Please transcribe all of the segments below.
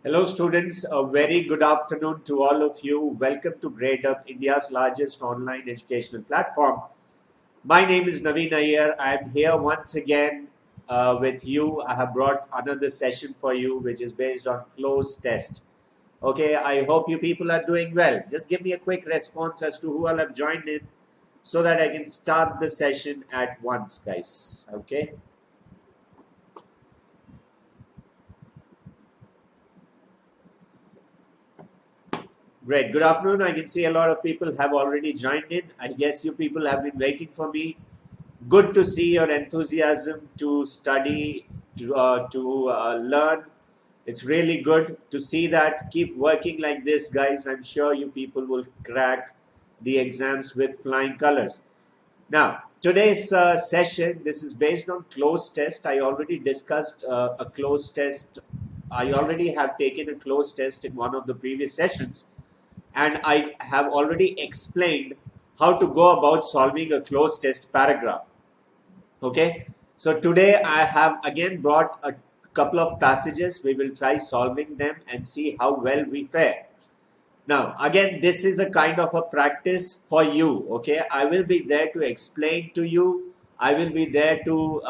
Hello students, a very good afternoon to all of you. Welcome to Gradeup, India's largest online educational platform. My name is Navin Iyer. I am here once again with you. I have brought another session for you which is based on Cloze Test. Okay, I hope you people are doing well. Just give me a quick response as to who all have joined in so that I can start the session at once, guys. Okay. Great. Good afternoon. I can see a lot of people have already joined in. I guess you people have been waiting for me. Good to see your enthusiasm to study, to learn. It's really good to see that. Keep working like this, guys. I'm sure you people will crack the exams with flying colors. Now, today's session, this is based on Cloze Test. I already discussed a Cloze Test. I already have taken a Cloze Test in one of the previous sessions, and I have already explained how to go about solving a Cloze Test paragraph. Okay, so today I have again brought a couple of passages. We will try solving them and see how well we fare. Now, again, this is a kind of a practice for you. Okay, I will be there to explain to you. I will be there to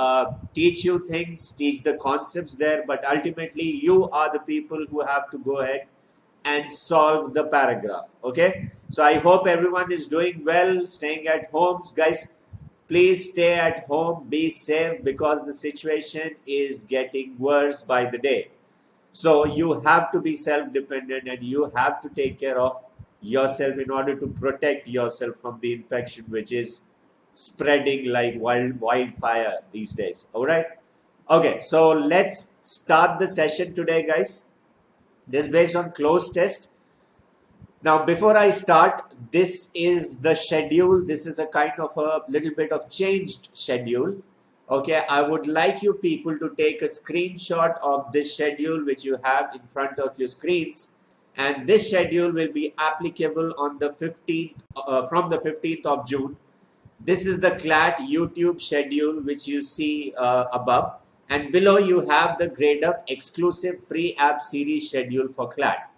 teach you things, teach the concepts there, but ultimately you are the people who have to go ahead and solve the paragraph. Okay, so I hope everyone is doing well, staying at homes. Guys, please stay at home, be safe, because the situation is getting worse by the day. So you have to be self-dependent and you have to take care of yourself in order to protect yourself from the infection which is spreading like wildfire these days. All right. Okay, so let's start the session today, guys. This is based on Cloze Test. Now, before I start, this is the schedule. This is a kind of a little bit of changed schedule. Okay, I would like you people to take a screenshot of this schedule which you have in front of your screens. And this schedule will be applicable on the 15th, from the 15th of June. This is the CLAT YouTube schedule which you see above. And below you have the Gradeup exclusive free app series schedule for CLAT.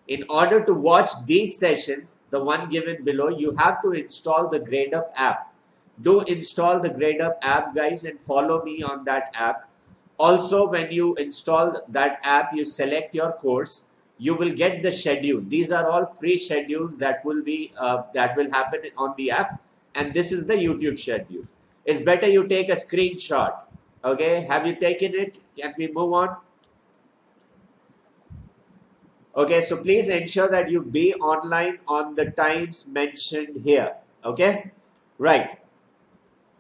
In order to watch these sessions, the one given below, you have to install the Gradeup app. Do install the Gradeup app, guys, and follow me on that app. Also, when you install that app, you select your course, you will get the schedule. These are all free schedules that will happen on the app, and this is the YouTube schedule. It's better you take a screenshot. Okay, have you taken it? Can we move on? Okay, so please ensure that you be online on the times mentioned here. Okay, right.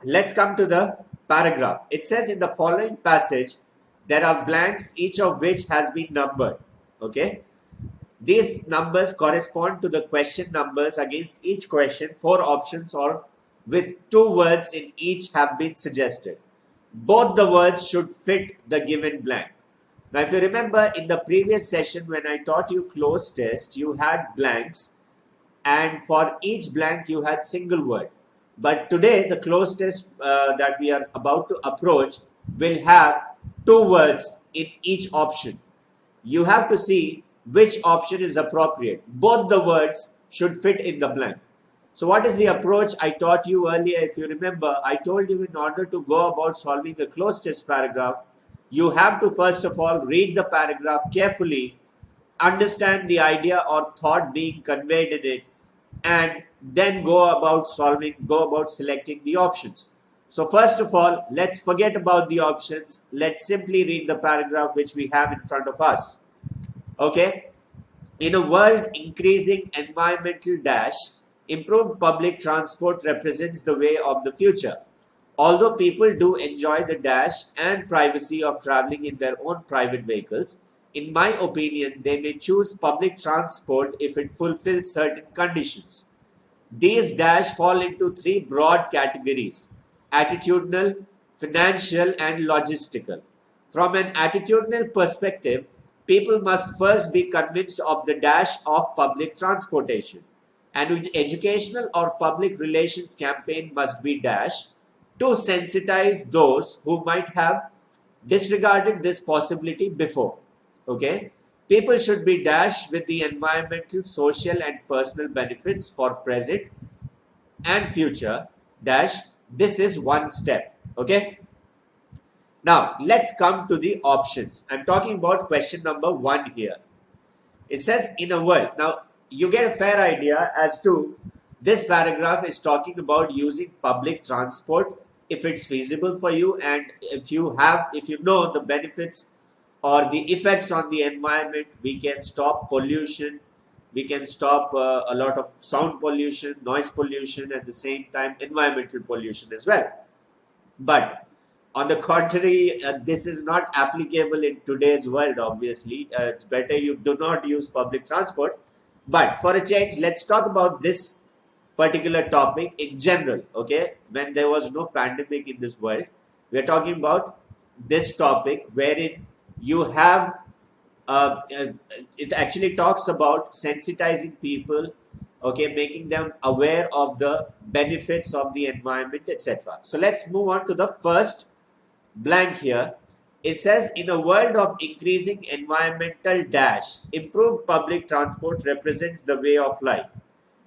Let's come to the paragraph. It says in the following passage, there are blanks, each of which has been numbered. Okay, these numbers correspond to the question numbers. Against each question, 4 options or with 2 words in each have been suggested. Both the words should fit the given blank. Now, if you remember in the previous session when I taught you Cloze Test, you had blanks, and for each blank you had single word. But today the Cloze Test that we are about to approach will have 2 words in each option. You have to see which option is appropriate. Both the words should fit in the blank. So what is the approach I taught you earlier? If you remember, I told you in order to go about solving the Cloze Test paragraph, you have to first of all read the paragraph carefully, understand the idea or thought being conveyed in it, and then go about selecting the options. So first of all, let's forget about the options. Let's simply read the paragraph which we have in front of us. Okay. In a world increasing environmental dash, improved public transport represents the way of the future. Although people do enjoy the dash and privacy of traveling in their own private vehicles, in my opinion, they may choose public transport if it fulfills certain conditions. These dash fall into 3 broad categories: attitudinal, financial, and logistical. From an attitudinal perspective, people must first be convinced of the dash of public transportation. An educational or public relations campaign must be dash to sensitize those who might have disregarded this possibility before. Okay, People should be dash with the environmental, social and personal benefits for present and future dash. This is one step. Okay. Now let's come to the options. I'm talking about question number 1 here. It says in a world. Now you get a fair idea as to this paragraph is talking about using public transport if it's feasible for you, and if you know the benefits or the effects on the environment. We can stop pollution, we can stop a lot of sound pollution, noise pollution, at the same time environmental pollution as well. But on the contrary, this is not applicable in today's world. Obviously, it's better you do not use public transport. But for a change, let's talk about this particular topic in general. Okay, when there was no pandemic in this world, we are talking about this topic wherein you have it actually talks about sensitizing people, okay, making them aware of the benefits of the environment, etc. So let's move on to the first blank here. It says in a world of increasing environmental dash, improved public transport represents the way of life.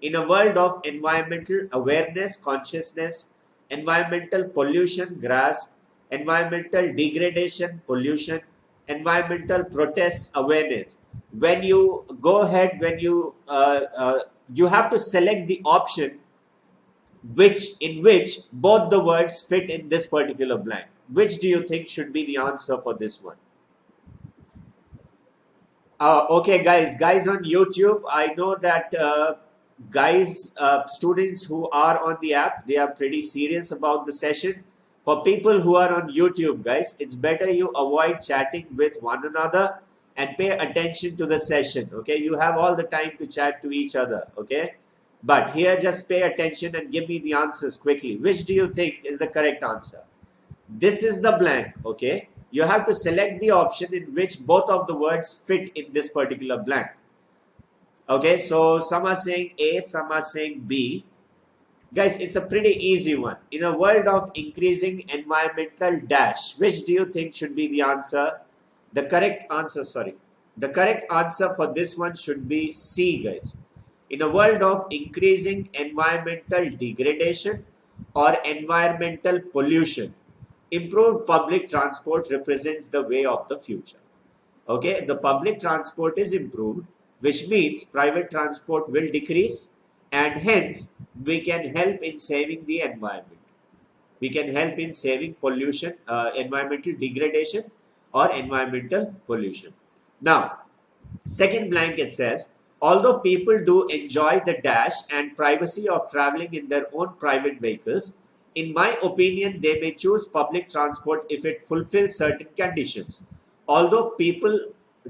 In a world of environmental awareness, consciousness, environmental pollution grasp, environmental degradation, pollution, environmental protests, awareness. When you go ahead, when you have to select the option in which both the words fit in this particular blank. Which do you think should be the answer for this one? Okay, guys on YouTube, I know that students who are on the app, they are pretty serious about the session. For people who are on YouTube, guys, it's better you avoid chatting with one another and pay attention to the session. Okay, you have all the time to chat to each other. Okay, but here just pay attention and give me the answers quickly. Which do you think is the correct answer? This is the blank. Okay, you have to select the option in which both of the words fit in this particular blank. Okay, so some are saying A, some are saying B. Guys, it's a pretty easy one. In a world of increasing environmental dash, which do you think should be the answer? The correct answer, the correct answer for this one should be C, guys. In a world of increasing environmental degradation or environmental pollution, improved public transport represents the way of the future. Okay, the public transport is improved, which means private transport will decrease, and hence we can help in saving the environment. We can help in saving pollution, environmental degradation or environmental pollution. Now, second blank, it says, although people do enjoy the dash and privacy of traveling in their own private vehicles, in my opinion, they may choose public transport if it fulfills certain conditions. Although people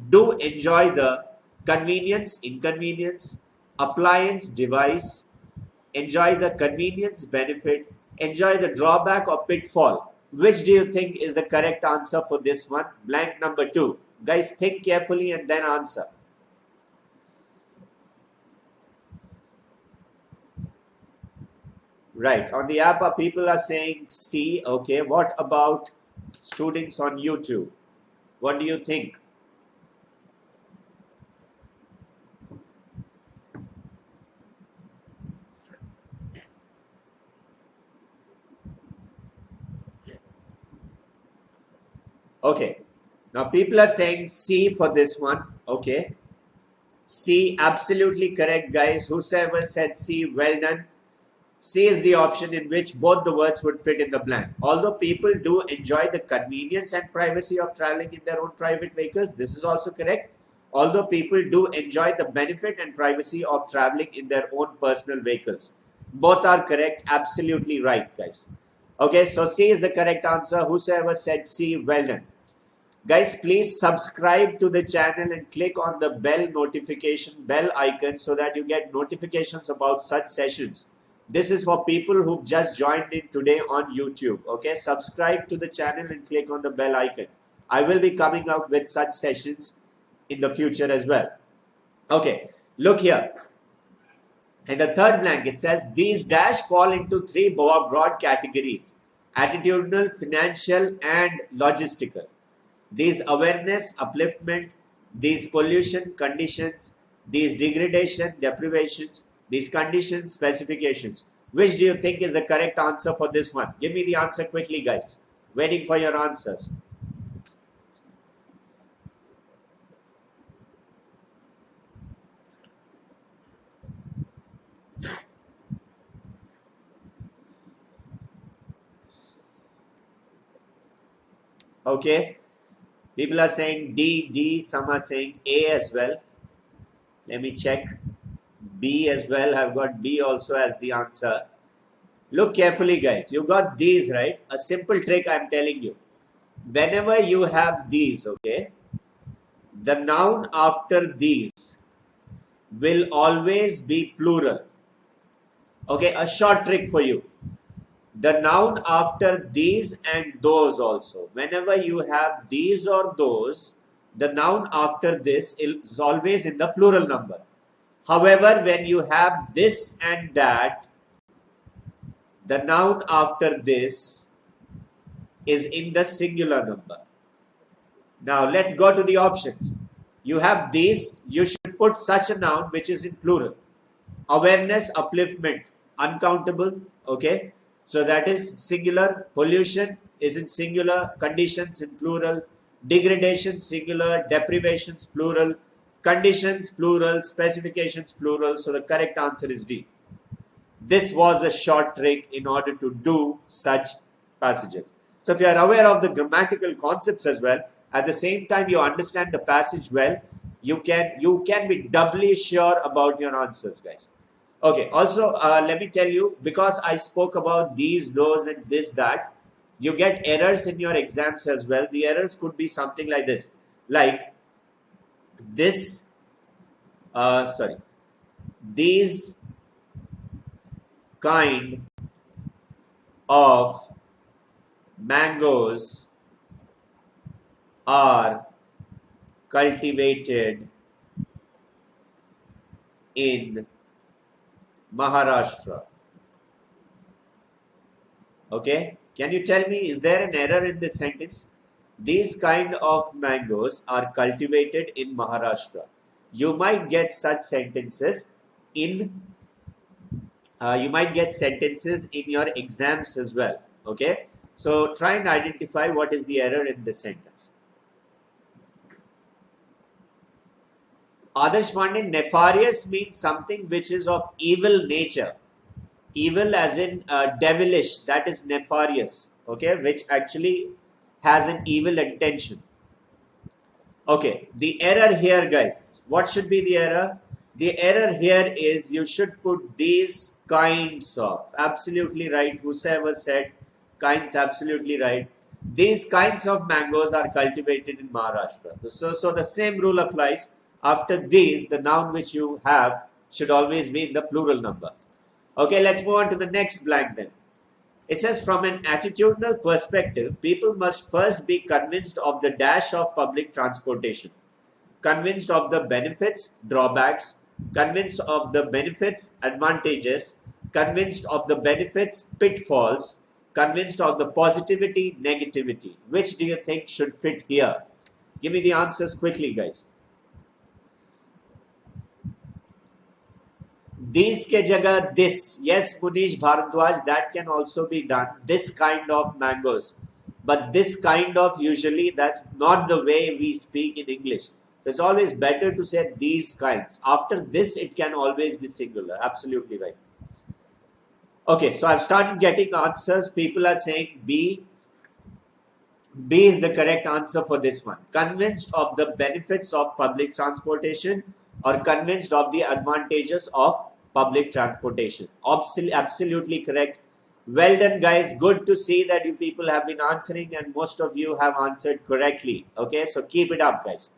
do enjoy the convenience, inconvenience, appliance, device, enjoy the convenience, benefit, enjoy the drawback or pitfall. Which do you think is the correct answer for this one? Blank number 2. Guys, think carefully and then answer. Right, on the app, people are saying C. Okay, what about students on YouTube? What do you think? Okay, now people are saying C for this one. Okay, C, absolutely correct, guys. Whosoever said C, well done. C is the option in which both the words would fit in the blank. Although people do enjoy the convenience and privacy of traveling in their own private vehicles, this is also correct. Although people do enjoy the benefit and privacy of traveling in their own personal vehicles. Both are correct, absolutely right, guys. Okay, so C is the correct answer. Whosoever said C, well done. Guys, please subscribe to the channel and click on the bell icon so that you get notifications about such sessions. This is for people who've just joined in today on YouTube. Okay, subscribe to the channel and click on the bell icon. I will be coming up with such sessions in the future as well. Okay, look here. In the third blank, it says these dash fall into 3 broad categories: attitudinal, financial, and logistical. These awareness, upliftment, these pollution conditions, these degradation, deprivations, these conditions, specifications. Which do you think is the correct answer for this one? Give me the answer quickly, guys. Waiting for your answers. Okay. People are saying D, D. Some are saying A as well. Let me check. B as well. I've got B also as the answer. Look carefully, guys. You got these, right? A simple trick I'm telling you. Whenever you have these, okay, the noun after these will always be plural. Okay, a short trick for you. The noun after these and those also. Whenever you have these or those, the noun after this is always in the plural number. However, when you have this and that, the noun after this is in the singular number. Now, let's go to the options. You have these, you should put such a noun which is in plural. Awareness, upliftment, uncountable, okay? So that is singular. Pollution is in singular. Conditions in plural. Degradation, singular. Deprivations, plural. Conditions, plural. Specifications, plural. So the correct answer is D. This was a short trick in order to do such passages. So if you are aware of the grammatical concepts as well, at the same time you understand the passage well, you can be doubly sure about your answers, guys. Okay, also let me tell you, because I spoke about these, those and this, that, you get errors in your exams as well. The errors could be something like this. Like this, these kind of mangoes are cultivated in Maharashtra. Okay, can you tell me, is there an error in this sentence? These kind of mangoes are cultivated in Maharashtra. You might get such sentences in your exams as well. Okay, so try and identify what is the error in this sentence. Adarsh Pandey, nefarious means something which is of evil nature. Evil as in devilish, that is nefarious, okay, which actually has an evil intention. Okay, the error here, guys, what should be the error? The error here is you should put these kinds of. Absolutely right. Whosoever said kinds, absolutely right. These kinds of mangoes are cultivated in Maharashtra. So the same rule applies. After these, the noun which you have should always be in the plural number. Okay, let's move on to the next blank then. It says, from an attitudinal perspective, people must first be convinced of the dash of public transportation, convinced of the benefits, drawbacks, convinced of the benefits, advantages, convinced of the benefits, pitfalls, convinced of the positivity, negativity. Which do you think should fit here? Give me the answers quickly, guys. These ke jagah this. Yes, Munish Bharadwaj, that can also be done. This kind of mangoes. But this kind of, usually that's not the way we speak in English. So it's always better to say these kinds. After this, it can always be singular. Absolutely right. Okay, so I've started getting answers. People are saying B. B is the correct answer for this one. Convinced of the benefits of public transportation or convinced of the advantages of public transportation. Absolutely correct. Well done, guys. Good to see that you people have been answering and most of you have answered correctly. Okay, so keep it up, guys.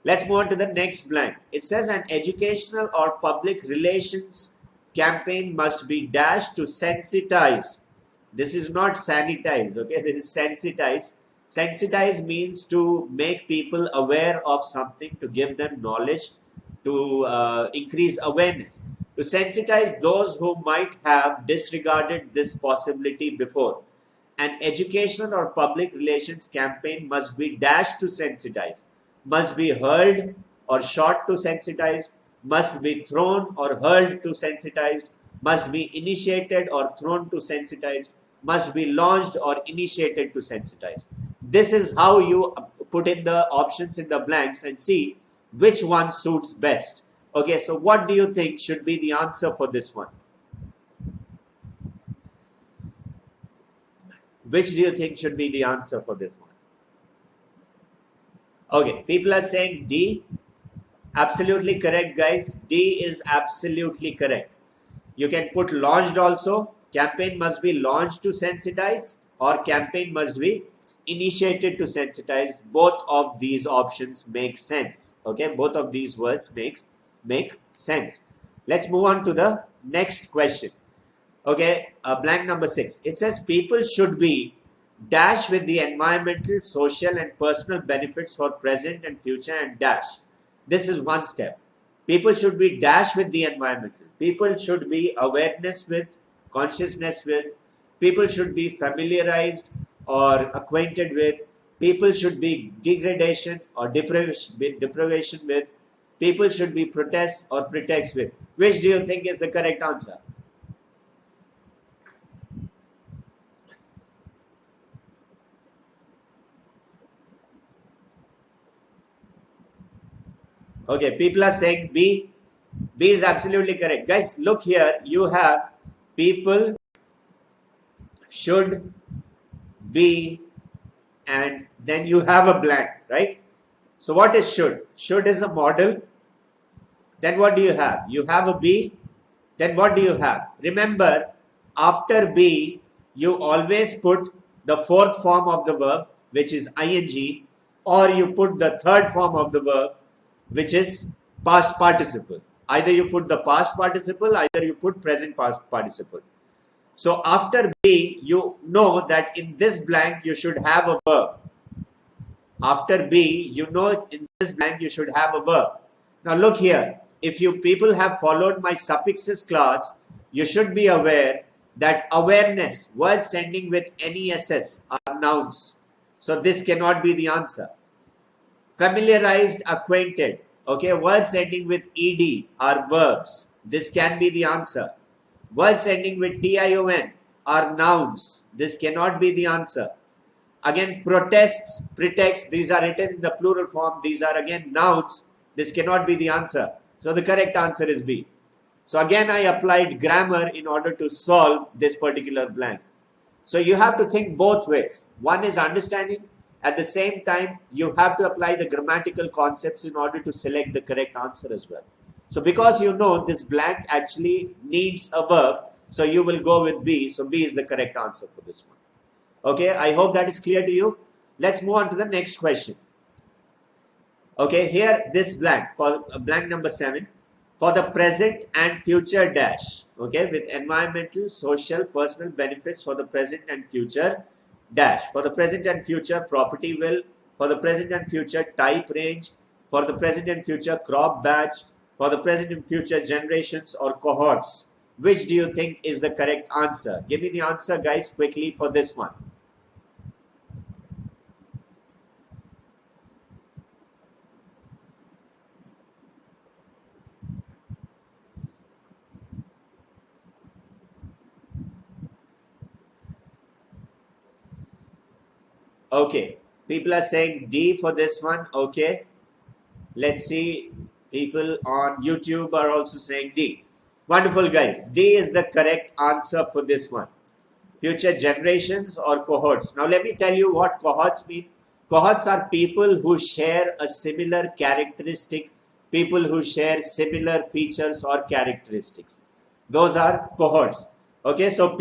Let's move on to the next blank. It says an educational or public relations campaign must be dashed to sensitize. This is not sanitize, okay? This is sensitize. Sensitize means to make people aware of something, to give them knowledge, to increase awareness. To sensitize those who might have disregarded this possibility before. An educational or public relations campaign must be dashed to sensitize. must be hurled or shot to sensitized, must be thrown or hurled to sensitized, must be initiated or thrown to sensitized, must be launched or initiated to sensitized. This is how you put in the options in the blanks and see which one suits best. Okay, so what do you think should be the answer for this one? Which do you think should be the answer for this one? Okay, people are saying D. Absolutely correct, guys. D is absolutely correct. You can put launched also. Campaign must be launched to sensitize, or campaign must be initiated to sensitize. Both of these options make sense. Okay, both of these words make sense. Let's move on to the next question. Okay, blank number 6. It says people should be dash with the environmental, social and personal benefits for present and future and dash. This is one step. People should be dash with the environmental. People should be awareness with, consciousness with. People should be familiarized or acquainted with. People should be degradation or deprivation with. People should be protest or pretext with. Which do you think is the correct answer? Okay, people are saying B. B is absolutely correct. Guys, look here. You have people should be and then you have a blank, right? So what is should? Should is a model. Then what do you have? You have a B. Then what do you have? Remember, after B, you always put the fourth form of the verb, which is ing, or you put the third form of the verb, which is past participle. Either you put the past participle, either you put present past participle. So after B, you know that in this blank you should have a verb. After B, you know in this blank you should have a verb. Now look here. If you people have followed my suffixes class, you should be aware that awareness, words ending with NESS are nouns. So this cannot be the answer. Familiarized, acquainted. Okay, words ending with ed are verbs. This can be the answer. Words ending with tion are nouns. This cannot be the answer. Again, protests, pretexts, these are written in the plural form. These are again nouns. This cannot be the answer. So the correct answer is B. So again, I applied grammar in order to solve this particular blank. So you have to think both ways. One is understanding. At the same time, you have to apply the grammatical concepts in order to select the correct answer as well. So because you know this blank actually needs a verb, so you will go with B. So B is the correct answer for this one. Okay, I hope that is clear to you. Let's move on to the next question. Okay, here this blank for blank number 7 for the present and future dash. Okay, with environmental, social, personal benefits for the present and future dash. For the present and future property will, for the present and future type range, for the present and future crop batch, for the present and future generations or cohorts. Which do you think is the correct answer? Give me the answer, guys, quickly for this one. Okay, people are saying D for this one. Okay, let's see. People on YouTube are also saying D. Wonderful, guys. D is the correct answer for this one. Future generations or cohorts. Now, let me tell you what cohorts mean. Cohorts are people who share a similar characteristic, people who share similar features or characteristics. Those are cohorts. Okay, so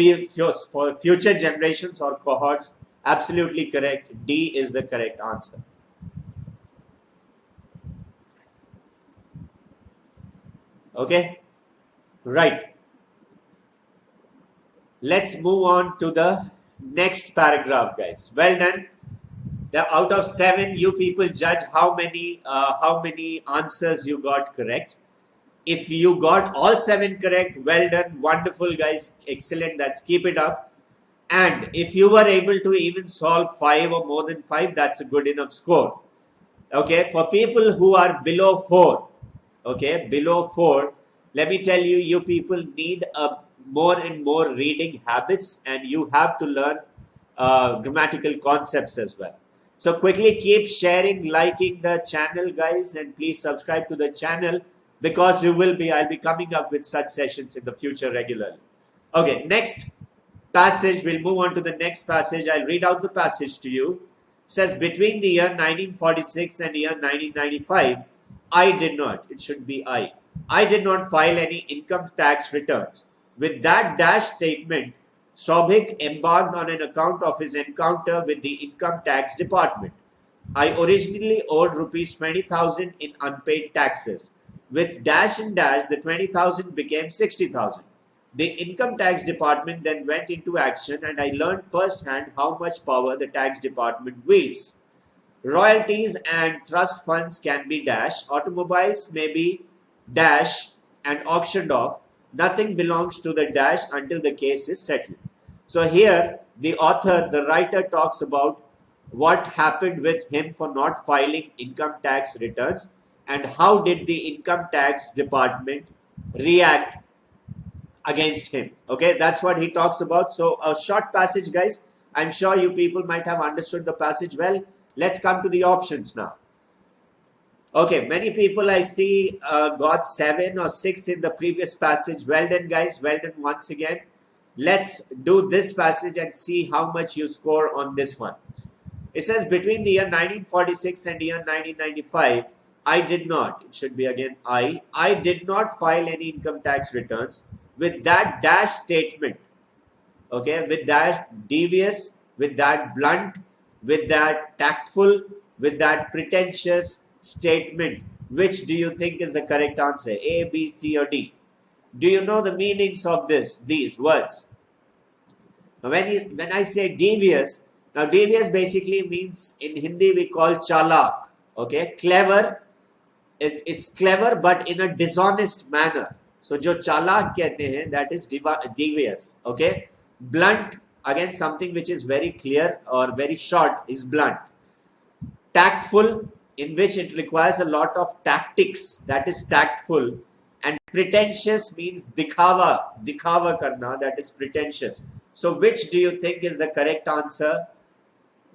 for future generations or cohorts, absolutely correct. D is the correct answer. Okay, right. Let's move on to the next paragraph, guys. Well done. Out of 7, you people judge how many answers you got correct. If you got all 7 correct, well done, wonderful, guys, excellent. That's keep it up. And if you were able to even solve 5 or more than 5, that's a good enough score. Okay, for people who are below 4, okay, below 4, let me tell you, you people need a more and more reading habits, and you have to learn grammatical concepts as well. So quickly keep sharing, liking the channel, guys, and please subscribe to the channel, because I'll be coming up with such sessions in the future regularly. Okay, next passage, we'll move on to the next passage. I'll read out the passage to you. It says, between the year 1946 and year 1995, I did not, it should be I did not file any income tax returns. With that dash statement, Sobhik embarked on an account of his encounter with the income tax department. I originally owed rupees 20,000 in unpaid taxes. With dash and dash, the 20,000 became 60,000. The income tax department then went into action, and I learned firsthand how much power the tax department wields. Royalties and trust funds can be dash, automobiles may be dash and auctioned off. Nothing belongs to the dash until the case is settled. So here the author, the writer, talks about what happened with him for not filing income tax returns, and how did the income tax department react against him. Okay, that's what he talks about. So a short passage, guys. I'm sure you people might have understood the passage well. Let's come to the options now. Okay, many people I see got 7 or 6 in the previous passage. Well done, guys. Well done once again. Let's do this passage and see how much you score on this one. It says, between the year 1946 and year 1995, I did not, it should be again I did not file any income tax returns. With that dash statement, okay, with that devious, with that blunt, with that tactful, with that pretentious statement, which do you think is the correct answer? A, B, C, or D? Do you know the meanings of these words? Now, when I say devious, now devious basically means, in Hindi we call chalak, okay, clever. It's clever but in a dishonest manner. So जो चालाक कहते हैं, that is devious. Okay, blunt, again something which is very clear or very short, is blunt. Tactful, in which it requires a lot of tactics, that is tactful. And pretentious means dikhava karna, that is pretentious. So which do you think is the correct answer?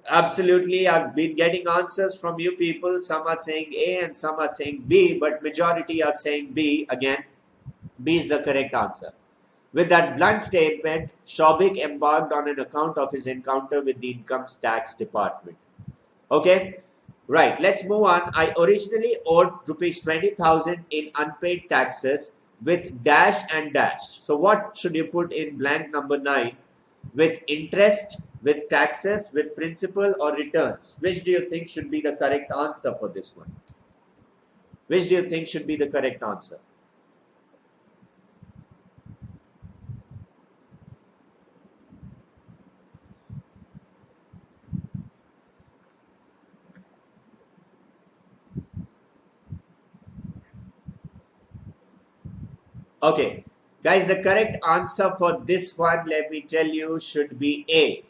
Absolutely, I've been getting answers from you people. Some are saying A and some are saying B, but majority are saying B. Again, B is the correct answer. With that blunt statement, Shobik embarked on an account of his encounter with the income tax department. Okay, right, let's move on. I originally owed rupees 20,000 in unpaid taxes with dash and dash. So what should you put in blank number 9? With interest, with taxes, with principal, or returns? Which do you think should be the correct answer for this one? Which do you think should be the correct answer? Okay, guys, the correct answer for this one, let me tell you, should be A,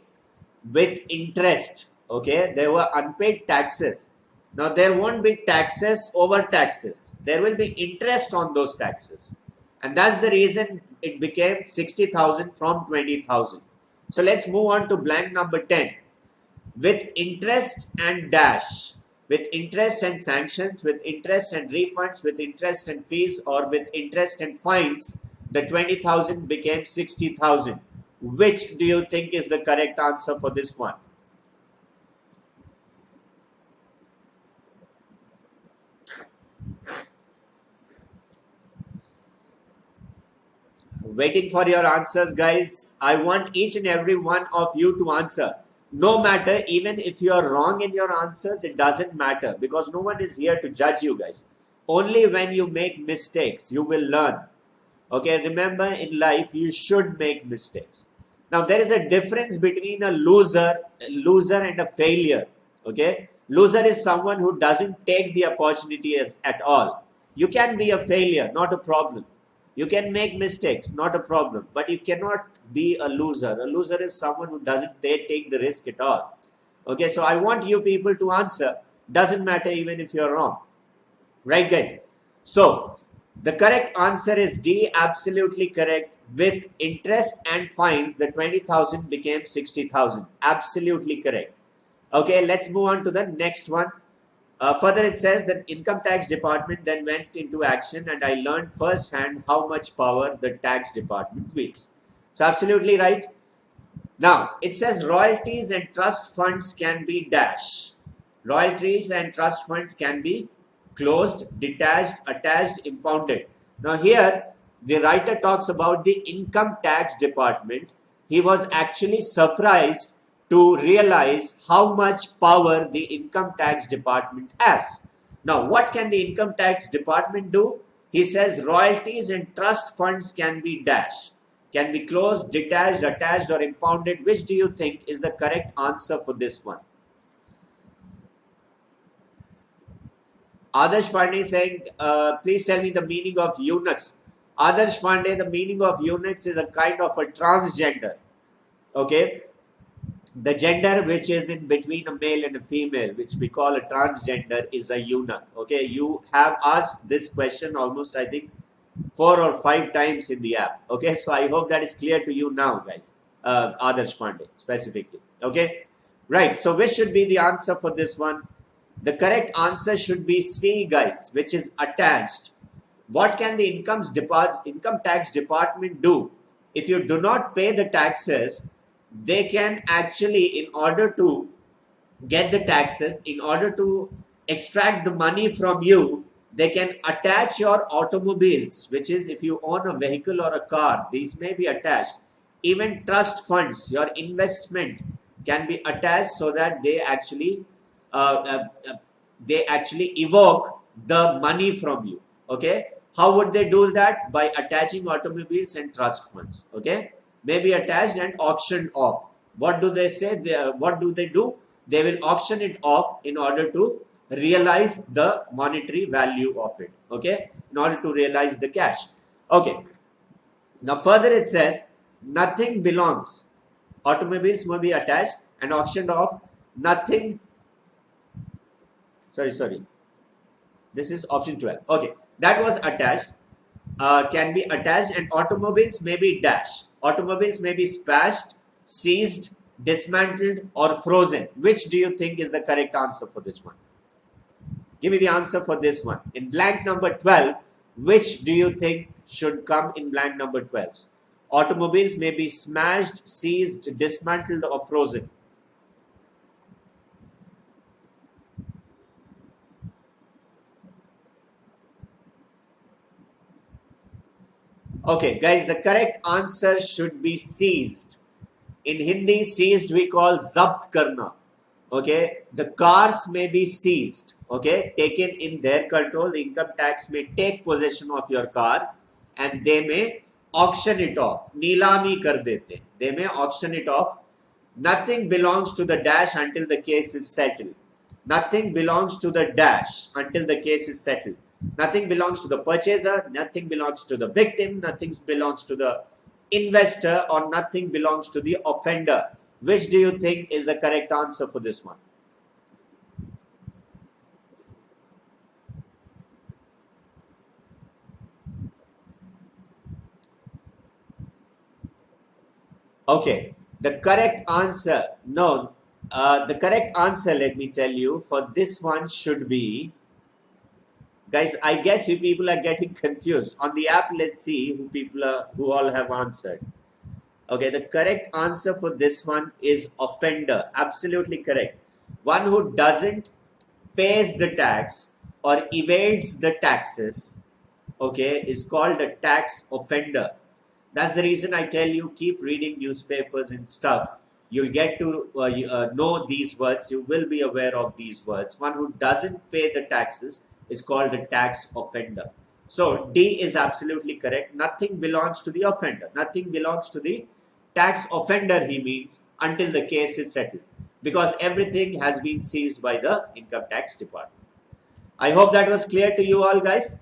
with interest. Okay, there were unpaid taxes. Now there won't be taxes over taxes. There will be interest on those taxes, and that's the reason it became 60,000 from 20,000. So let's move on to blank number 10. With interest and dash, with interest and sanctions, with interest and refunds, with interest and fees, or with interest and fines, the 20,000 became 60,000. Which do you think is the correct answer for this one? Waiting for your answers, guys. I want each and every one of you to answer. No matter, even if you are wrong in your answers, it doesn't matter, because no one is here to judge you, guys. Only when you make mistakes, you will learn. Okay, remember, in life, you should make mistakes. Now, there is a difference between a loser and a failure. Okay, loser is someone who doesn't take the opportunity at all. You can be a failure, not a problem. You can make mistakes, not a problem, but you cannot be a loser. A loser is someone who doesn't take the risk at all. Okay, so I want you people to answer. Doesn't matter even if you're wrong. Right, guys? So, the correct answer is D, absolutely correct. With interest and fines, the 20,000 became 60,000. Absolutely correct. Okay, let's move on to the next one. Further, it says that income tax department then went into action, and I learned firsthand how much power the tax department wields. So, absolutely right. Now, it says royalties and trust funds can be dash. Royalties and trust funds can be closed, detached, attached, impounded. Now, here the writer talks about the income tax department. He was actually surprised to realize how much power the income tax department has. Now, what can the income tax department do? He says royalties and trust funds can be dash, can be closed, detached, attached, or impounded. Which do you think is the correct answer for this one? Adarsh Pandey saying, please tell me the meaning of eunuchs. Adarsh Pandey, the meaning of eunuchs is a kind of a transgender. Okay, the gender which is in between a male and a female, which we call a transgender, is a eunuch. Okay, you have asked this question almost, I think, 4 or 5 times in the app. Okay, so I hope that is clear to you now, guys. Adarsh Pandey specifically. Okay, right. So which should be the answer for this one? The correct answer should be C, guys, which is attached. What can the income tax department do? If you do not pay the taxes, they can actually, in order to get the taxes, in order to extract the money from you, they can attach your automobiles, which is if you own a vehicle or a car, these may be attached. Even trust funds, your investment can be attached so that they actually evoke the money from you. Okay, how would they do that? By attaching automobiles and trust funds. Okay, may be attached and auctioned off. What do they say? What do they do? They will auction it off in order to realize the monetary value of it. Okay, in order to realize the cash. Okay, now further it says nothing belongs. Automobiles may be attached and auctioned off. Nothing. Sorry. This is option 12. Okay, that was attached. Can be attached, and automobiles may be dashed. Automobiles may be smashed, seized, dismantled, or frozen. Which do you think is the correct answer for this one? Give me the answer for this one. In blank number 12, which do you think should come in blank number 12? Automobiles may be smashed, seized, dismantled, or frozen. Okay, guys, the correct answer should be seized. In Hindi, seized we call zabt karna. Okay, the cars may be seized. Okay, taken in their control. The income tax may take possession of your car and they may auction it off. Nilami kar dete. They may auction it off. Nothing belongs to the dash until the case is settled. Nothing belongs to the dash until the case is settled. Nothing belongs to the purchaser, nothing belongs to the victim, nothing belongs to the investor, or nothing belongs to the offender. Which do you think is the correct answer for this one? Okay, the correct answer, the correct answer, let me tell you, for this one should be, guys, I guess you people are getting confused. On the app, let's see who all have answered. Okay, the correct answer for this one is offender. Absolutely correct. One who doesn't pays the tax or evades the taxes, okay, is called a tax offender. That's the reason I tell you, keep reading newspapers and stuff. You'll get to know these words. You will be aware of these words. One who doesn't pay the taxes is called a tax offender. So D is absolutely correct. Nothing belongs to the offender. Nothing belongs to the tax offender, he means, until the case is settled. Because everything has been seized by the income tax department. I hope that was clear to you all, guys.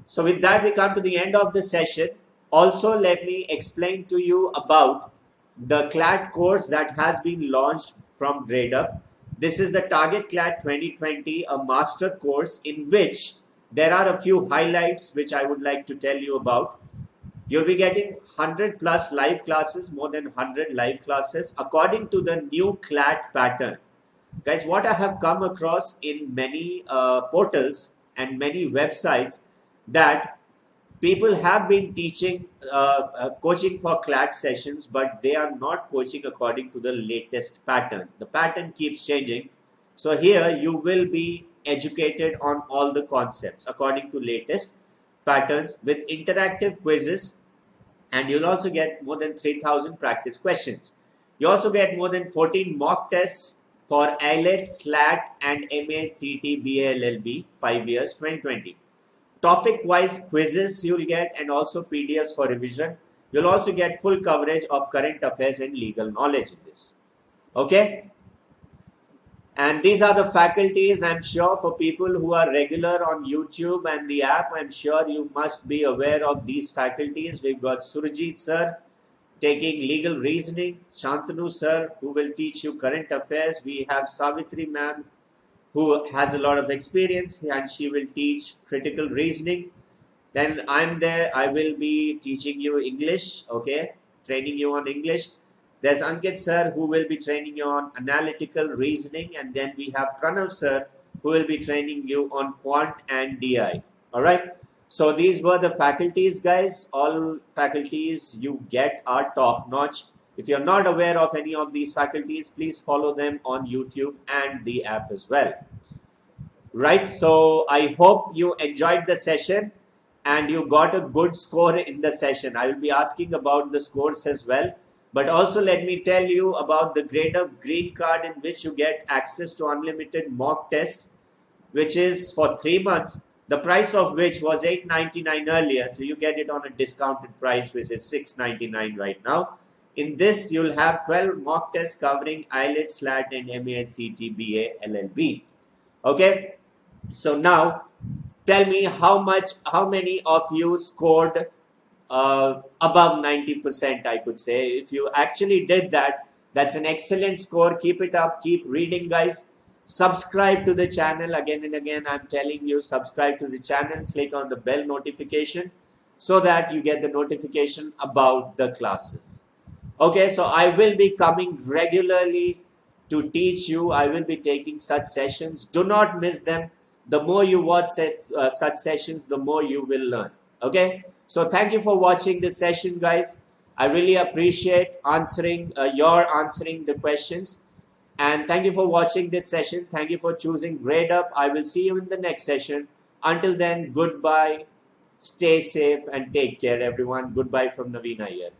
So with that, we come to the end of the session. Also, let me explain to you about the CLAT course that has been launched from Gradeup. This is the Target CLAT 2020, a master course in which there are a few highlights which I would like to tell you about. You'll be getting 100 plus live classes, more than 100 live classes according to the new CLAT pattern. Guys, what I have come across in many portals and many websites, that people have been teaching, coaching for CLAT sessions, but they are not coaching according to the latest pattern. The pattern keeps changing. So here you will be educated on all the concepts according to latest patterns with interactive quizzes, and you'll also get more than 3,000 practice questions. You also get more than 14 mock tests for IELTS, CLAT and MA, CT, BA, LLB, 5 years, 2020. Topic-wise quizzes you'll get, and also PDFs for revision. You'll also get full coverage of current affairs and legal knowledge in this. Okay? And these are the faculties. I'm sure for people who are regular on YouTube and the app, I'm sure you must be aware of these faculties. We've got Surajit sir taking legal reasoning, Shantanu sir who will teach you current affairs. We have Savitri ma'am who has a lot of experience and she will teach critical reasoning. Then I'm there, I will be teaching you English, okay, training you on English. There's Ankit sir who will be training you on analytical reasoning, and then we have Pranav sir who will be training you on Quant and DI. Alright, so these were the faculties, guys. All faculties you get are top notch. If you're not aware of any of these faculties, please follow them on YouTube and the app as well. Right, so I hope you enjoyed the session and you got a good score in the session. I will be asking about the scores as well. But also let me tell you about the Gradeup Green Card, in which you get access to unlimited mock tests, which is for 3 months, the price of which was $8.99 earlier. So you get it on a discounted price, which is $6.99 right now. In this, you'll have 12 mock tests covering IELTS, CLAT, and MA, CT, BA, LLB. Okay, so now tell me how many of you scored above 90%, I could say. If you actually did that, that's an excellent score. Keep it up. Keep reading, guys. Subscribe to the channel. Again and again, I'm telling you, subscribe to the channel. Click on the bell notification so that you get the notification about the classes. Okay, so I will be coming regularly to teach you. I will be taking such sessions. Do not miss them. The more you watch such sessions, the more you will learn. Okay, so thank you for watching this session, guys. I really appreciate your answering the questions, and thank you for watching this session. Thank you for choosing Gradeup. I will see you in the next session. Until then, goodbye, stay safe and take care, everyone. Goodbye from Navin Iyer.